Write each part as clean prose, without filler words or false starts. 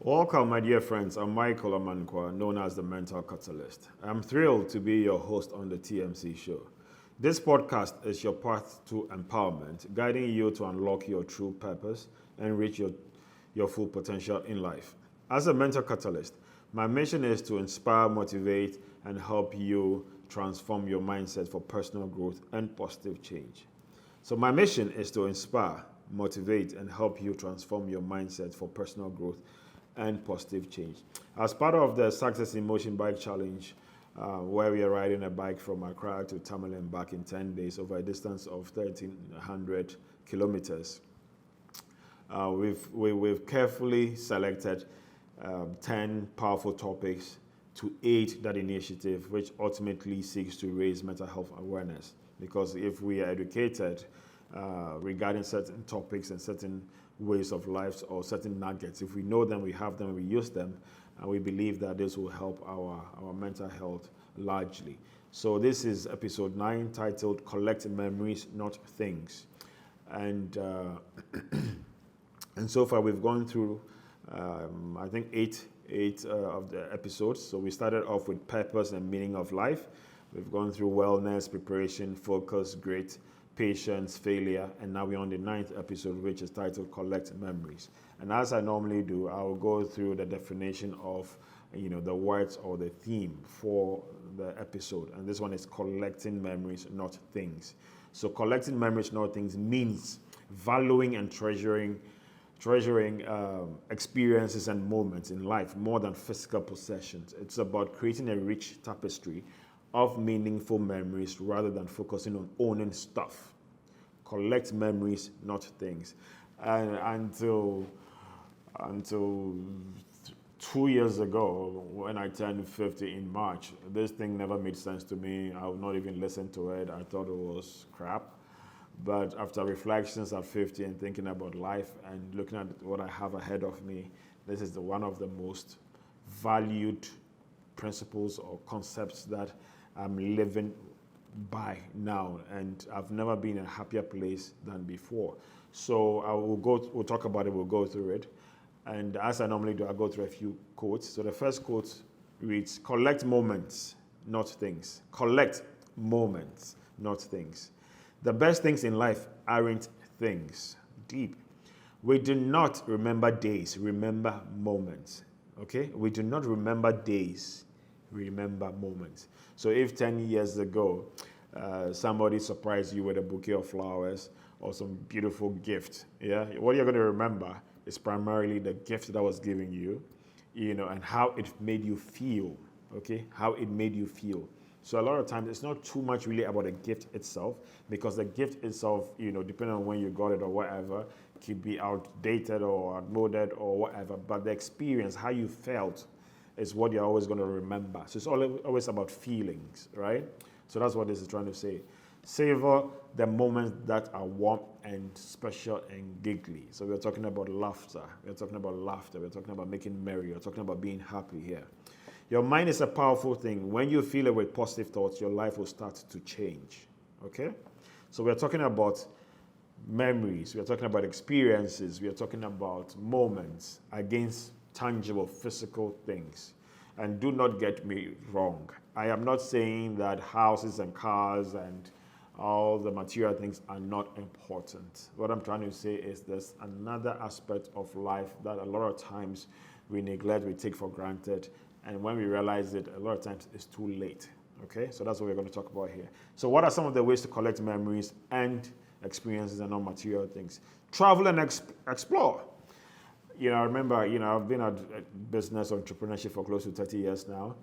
Welcome, my dear friends. I'm Michael Amankwa, known as the Mental Catalyst. I'm thrilled to be your host on the TMC show. This podcast is your path to empowerment, guiding you to unlock your true purpose and reach your full potential in life. As a mental catalyst, my mission is to inspire, motivate, and help you transform your mindset for personal growth and positive change. So, my mission is to inspire, motivate, and help you transform your mindset for personal growth and positive change. As part of the Success in Motion Bike Challenge, where we are riding a bike from Accra to Tamale back in 10 days over a distance of 1,300 kilometers, we've carefully selected 10 powerful topics to aid that initiative, which ultimately seeks to raise mental health awareness. Because if we are educated regarding certain topics and certain ways of life or certain nuggets, if we know them, we have them, we use them, and we believe that this will help our mental health largely. So this is episode 9, titled Collect Memories, Not Things. And and so far we've gone through I think eight of the episodes. So we started off with purpose and meaning of life. We've gone through wellness, preparation, focus, grit, patience, failure, and now we're on the 9th episode, which is titled Collect Memories. And as I normally do, I will go through the definition of the words or the theme for the episode. And this one is collecting memories, not things. So collecting memories, not things means valuing and treasuring experiences and moments in life more than physical possessions. It's about creating a rich tapestry of meaningful memories rather than focusing on owning stuff. Collect memories, not things. And until 2 years ago, when I turned 50 in March, this thing never made sense to me. I would not even listen to it. I thought it was crap. But after reflections at 50 and thinking about life and looking at what I have ahead of me, this is one of the most valued principles or concepts that I'm living by now, and I've never been in a happier place than before. So we'll talk about it, we'll go through it. And as I normally do, I'll go through a few quotes. So the first quote reads, collect moments, not things. Collect moments, not things. The best things in life aren't things. Deep. We do not remember days, remember moments. Okay? We do not remember days, remember moments. So if 10 years ago, somebody surprised you with a bouquet of flowers or some beautiful gift, what you're going to remember is primarily the gift that was given you, and how it made you feel, okay? How it made you feel. So a lot of times it's not too much really about the gift itself, because the gift itself, depending on when you got it or whatever, could be outdated or outmoded or whatever, but the experience, how you felt, is what you're always going to remember. So it's always about feelings, right? So that's what this is trying to say. Savor the moments that are warm and special and giggly. So we're talking about laughter. We're talking about making merry. We're talking about being happy here. Your mind is a powerful thing. When you fill it with positive thoughts, your life will start to change, okay? So we're talking about memories. We're talking about experiences. We're talking about moments against tangible physical things. And do not get me wrong. I am not saying that houses and cars and all the material things are not important. What I'm trying to say is there's another aspect of life that a lot of times we neglect, we take for granted, and when we realize it, a lot of times it's too late. Okay, so that's what we're going to talk about here. So what are some of the ways to collect memories and experiences and non-material things? Travel and explore. I remember, I've been at business entrepreneurship for close to 30 years now.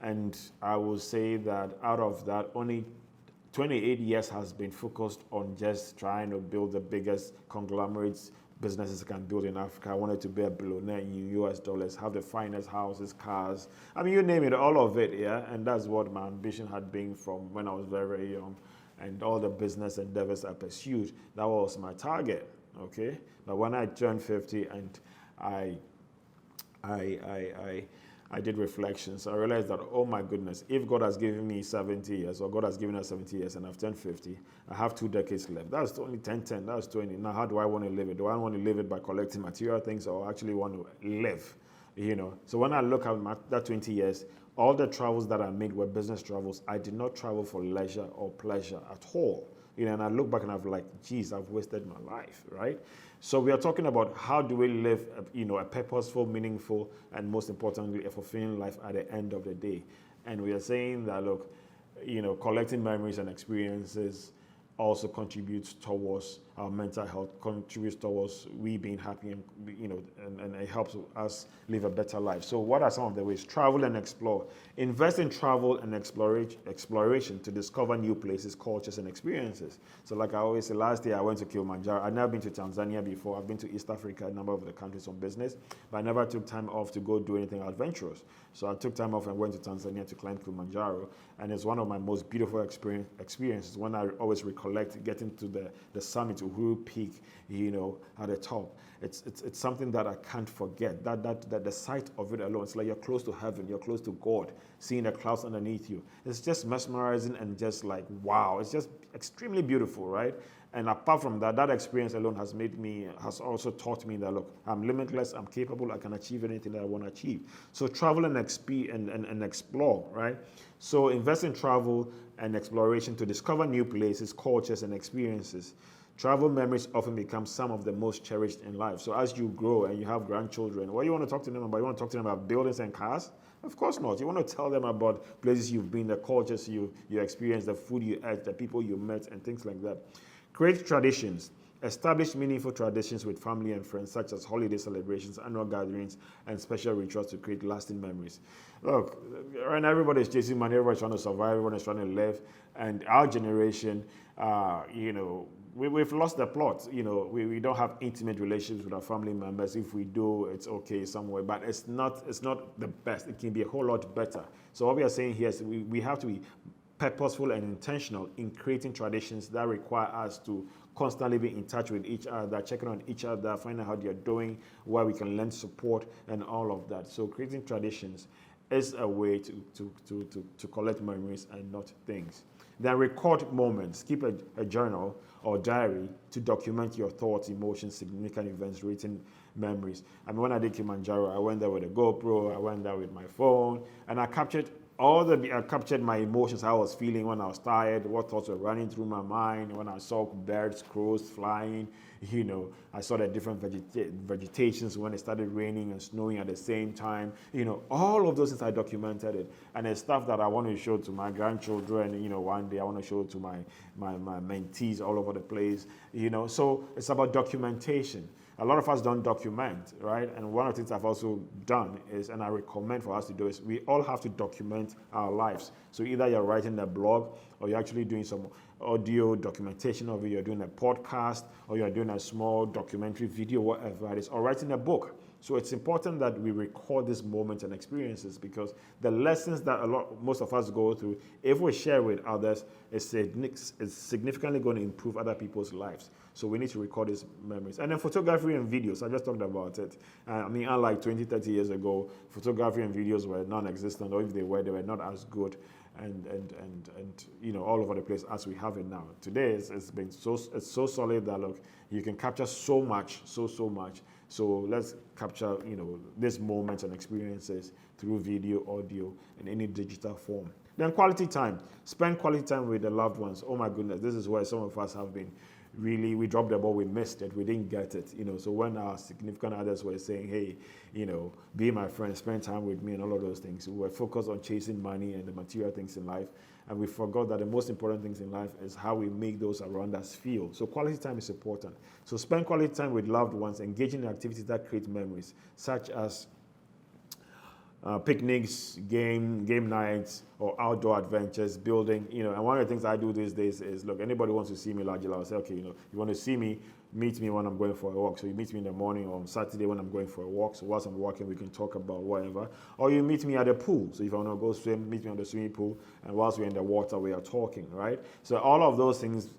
And I will say that out of that, only 28 years has been focused on just trying to build the biggest conglomerates businesses can build in Africa. I wanted to be a billionaire in US dollars, have the finest houses, cars. I mean, you name it, all of it, yeah? And that's what my ambition had been from when I was very, very young. And all the business endeavors I pursued, that was my target, okay? But when I turned 50 and I did reflections, I realized that, oh my goodness, if God has given me 70 years, or God has given us 70 years, and I've turned 50, I have 2 decades left. That's only 10, that's 20. Now, how do I want to live it? Do I want to live it by collecting material things, or actually want to live So when I look at that 20 years, all the travels that I made were business travels. I did not travel for leisure or pleasure at all. And I look back and I'm like, geez, I've wasted my life, right? So we are talking about how do we live, a purposeful, meaningful, and most importantly, a fulfilling life at the end of the day. And we are saying that, look, collecting memories and experiences also contributes towards our mental health, contributes towards we being happy, and it helps us live a better life. So what are some of the ways? Travel and explore. Invest in travel and exploration to discover new places, cultures, and experiences. So like I always say, last year I went to Kilimanjaro. I'd never been to Tanzania before. I've been to East Africa, a number of the countries on business, but I never took time off to go do anything adventurous. So I took time off and went to Tanzania to climb Kilimanjaro, and it's one of my most beautiful experiences. When I always recollect getting to the summit, Uhuru Peak, at the top. It's something that I can't forget. That the sight of it alone, it's like you're close to heaven, you're close to God, seeing the clouds underneath you. It's just mesmerizing and just like, wow, it's just extremely beautiful, right? And apart from that, that experience alone has also taught me that, look, I'm limitless, I'm capable, I can achieve anything that I want to achieve. So travel and explore, right? So invest in travel and exploration to discover new places, cultures, and experiences. Travel memories often become some of the most cherished in life. So as you grow and you have grandchildren, what do you want to talk to them about? You want to talk to them about buildings and cars? Of course not. You want to tell them about places you've been, the cultures you experienced, the food you ate, the people you met, and things like that. Create traditions. Establish meaningful traditions with family and friends, such as holiday celebrations, annual gatherings, and special rituals to create lasting memories. Look, right now everybody's chasing money, everybody's trying to survive, everybody's trying to live, and our generation, we've lost the plot. We don't have intimate relationships with our family members. If we do, it's okay somewhere, but it's not the best. It can be a whole lot better. So what we are saying here is we have to be purposeful and intentional in creating traditions that require us to constantly be in touch with each other, checking on each other, finding out how they're doing, where we can lend support, and all of that. So creating traditions is a way to collect memories and not things. Then record moments. Keep a journal or diary to document your thoughts, emotions, significant events, written memories. I mean, when I did Kilimanjaro, I went there with a GoPro, I went there with my phone, and I captured my emotions, how I was feeling when I was tired, what thoughts were running through my mind, when I saw birds, crows flying, I saw the different vegetations when it started raining and snowing at the same time, all of those things I documented it. And it's stuff that I want to show to my grandchildren, one day I want to show to my mentees all over the place, so it's about documentation. A lot of us don't document, right? And one of the things I've also done is, and I recommend for us to do, is we all have to document our lives. So either you're writing a blog, or you're actually doing some audio documentation of it, you're doing a podcast, or you're doing a small documentary video, whatever it is, or writing a book. So it's important that we record these moments and experiences, because the lessons that most of us go through, if we share with others, is significantly going to improve other people's lives. So we need to record these memories. And then photography and videos, I just talked about it. Unlike 20, 30 years ago, photography and videos were non-existent, or if they were not as good and all over the place as we have it now. Today, it's so solid that, look, you can capture so much. So let's capture, these moments and experiences through video, audio, and any digital form. Then quality time. Spend quality time with the loved ones. Oh my goodness, this is where some of us have been we dropped the ball, we missed it, we didn't get it. So when our significant others were saying, hey, be my friend, spend time with me and all of those things, we were focused on chasing money and the material things in life. And we forgot that the most important things in life is how we make those around us feel. So quality time is important. So spend quality time with loved ones, engaging in activities that create memories, such as picnics, game nights, or outdoor adventures, building, and one of the things I do these days is, look, anybody wants to see me largely, I'll say, okay, you want to see me, meet me when I'm going for a walk. So you meet me in the morning or on Saturday when I'm going for a walk. So whilst I'm walking, we can talk about whatever. Or you meet me at the pool. So if I want to go swim, meet me on the swimming pool. And whilst we're in the water, we are talking, right? So all of those things,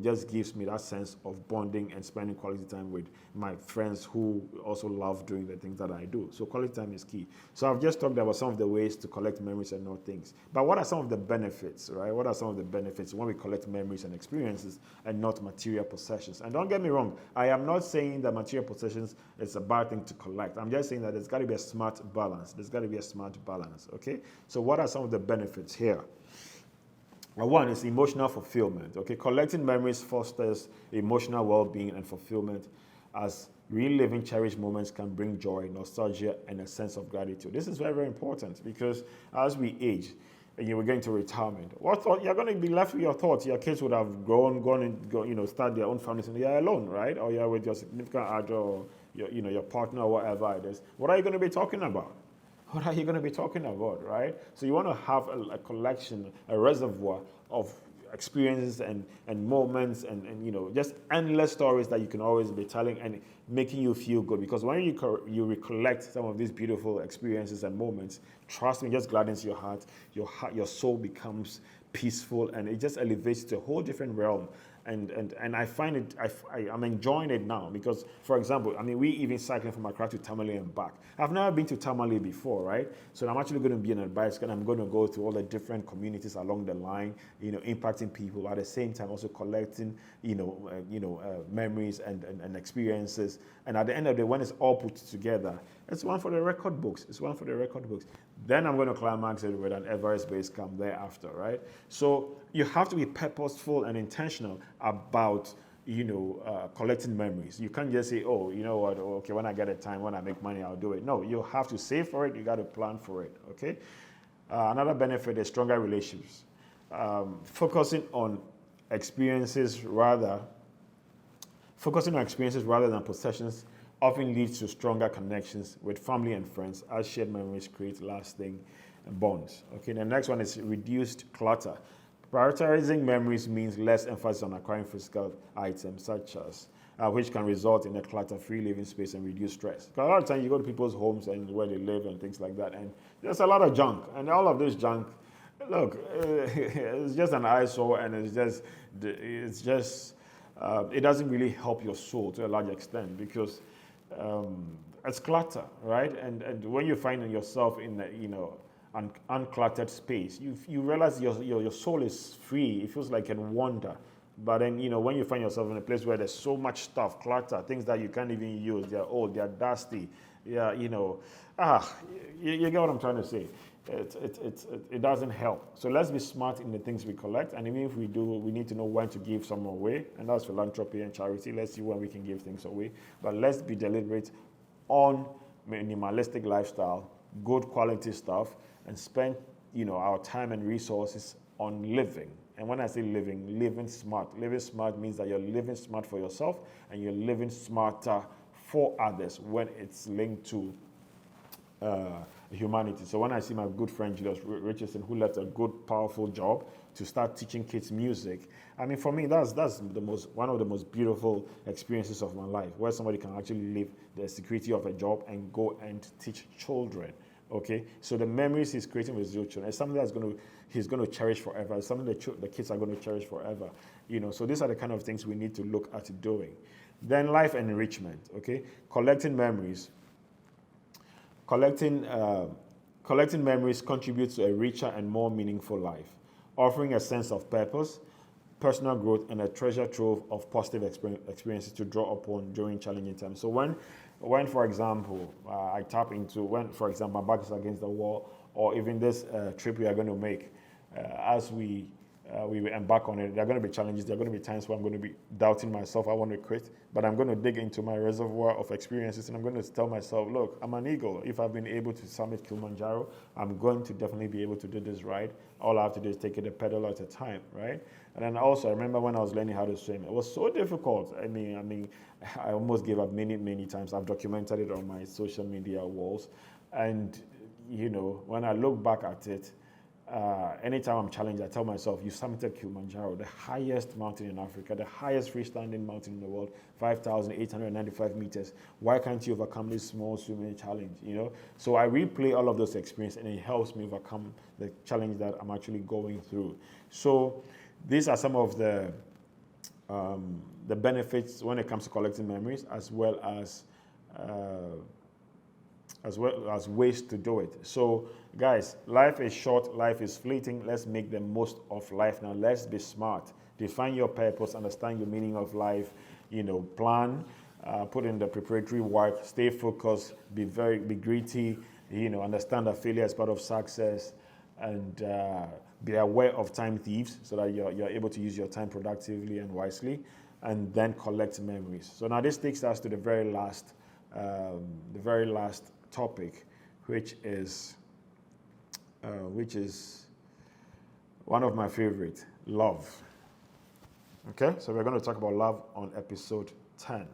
just gives me that sense of bonding and spending quality time with my friends who also love doing the things that I do. So quality time is key. So I've just talked about some of the ways to collect memories and not things. But what are some of the benefits, right? What are some of the benefits when we collect memories and experiences and not material possessions? And don't get me wrong, wrong. I am not saying that material possessions is a bad thing to collect. I'm just saying that there's got to be a smart balance. There's got to be a smart balance, okay? So what are some of the benefits here? One is emotional fulfillment, okay? Collecting memories fosters emotional well-being and fulfillment, as reliving cherished moments can bring joy, nostalgia, and a sense of gratitude. This is very, very important, because as we age, and you were going to retirement, what thought you're going to be left with your thoughts? Your kids would have gone and start their own families, and you're alone, right? Or you're with your significant other, or your partner, or whatever it is. What are you going to be talking about? What are you going to be talking about, right? So you want to have a collection, a reservoir of experiences and moments and just endless stories that you can always be telling and making you feel good. Because when you recollect some of these beautiful experiences and moments, trust me, it just gladdens your heart. Your soul becomes peaceful, and it just elevates to a whole different realm. And I find it, I'm enjoying it now, because, for example, we even cycling from Accra to Tamale and back. I've never been to Tamale before, right? So I'm actually going to be on a bicycle, and I'm going to go to all the different communities along the line, impacting people, at the same time also collecting, memories and experiences. And at the end of the day, when it's all put together, it's one for the record books. Then I'm going to climax it with an Everest base camp thereafter, right? So you have to be purposeful and intentional about, collecting memories. You can't just say, oh, you know what, okay, when I get a time, when I make money, I'll do it. No, you have to save for it. You got to plan for it, okay? Another benefit is stronger relationships. Focusing on experiences rather than possessions often leads to stronger connections with family and friends, as shared memories create lasting bonds. Okay, the next one is reduced clutter. Prioritizing memories means less emphasis on acquiring physical items, such as which can result in a clutter-free living space and reduce stress. Because a lot of times you go to people's homes and where they live and things like that, and there's a lot of junk, and all of this junk, look, it's just an eyesore, and it doesn't really help your soul to a large extent, because it's clutter, right? And when you find yourself in an uncluttered space, you realize your soul is free. It feels like it can wander. But then when you find yourself in a place where there's so much stuff, clutter, things that you can't even use, they're old, they're dusty, yeah, you get what I'm trying to say. It doesn't help. So let's be smart in the things we collect, and even if we do, we need to know when to give some away, and that's philanthropy and charity. Let's see when we can give things away, but let's be deliberate on minimalistic lifestyle, good quality stuff, and spend our time and resources on living. And when I say living smart. Living smart means that you're living smart for yourself, and you're living smarter for others when it's linked to humanity. So when I see my good friend Julius Richardson, who left a good, powerful job to start teaching kids music, for me, that's one of the most beautiful experiences of my life, where somebody can actually leave the security of a job and go and teach children. Okay, so the memories he's creating with his children is something he's going to cherish forever. It's something the kids are going to cherish forever. So these are the kind of things we need to look at doing. Then life enrichment. Okay, collecting memories contributes to a richer and more meaningful life, offering a sense of purpose, personal growth, and a treasure trove of positive experiences to draw upon during challenging times. So when for example, I tap into, when, for example, my back is against the wall, or even this trip we are going to make, as we embark on it, there are going to be challenges. There are going to be times where I'm going to be doubting myself. I want to quit, but I'm going to dig into my reservoir of experiences, and I'm going to tell myself, look, I'm an eagle. If I've been able to summit Kilimanjaro, I'm going to definitely be able to do this ride. All I have to do is take it a pedal at a time, right? And then also, I remember when I was learning how to swim, it was so difficult. I almost gave up many times. I've documented it on my social media walls. And, when I look back at it, anytime I'm challenged, I tell myself, you summited Kilimanjaro, the highest mountain in Africa, the highest freestanding mountain in the world, 5,895 meters. Why can't you overcome this small swimming challenge, So I replay all of those experiences, and it helps me overcome the challenge that I'm actually going through. So these are some of the benefits when it comes to collecting memories, as well as ways to do it. So guys, life is short, life is fleeting. Let's make the most of life now. Let's be smart. Define your purpose, understand your meaning of life, plan, put in the preparatory work, stay focused, be gritty, understand that failure is part of success, and be aware of time thieves so that you're able to use your time productively and wisely, and then collect memories. So now this takes us to the very last topic, which is one of my favorite, love. Okay, so we're going to talk about love on episode 10.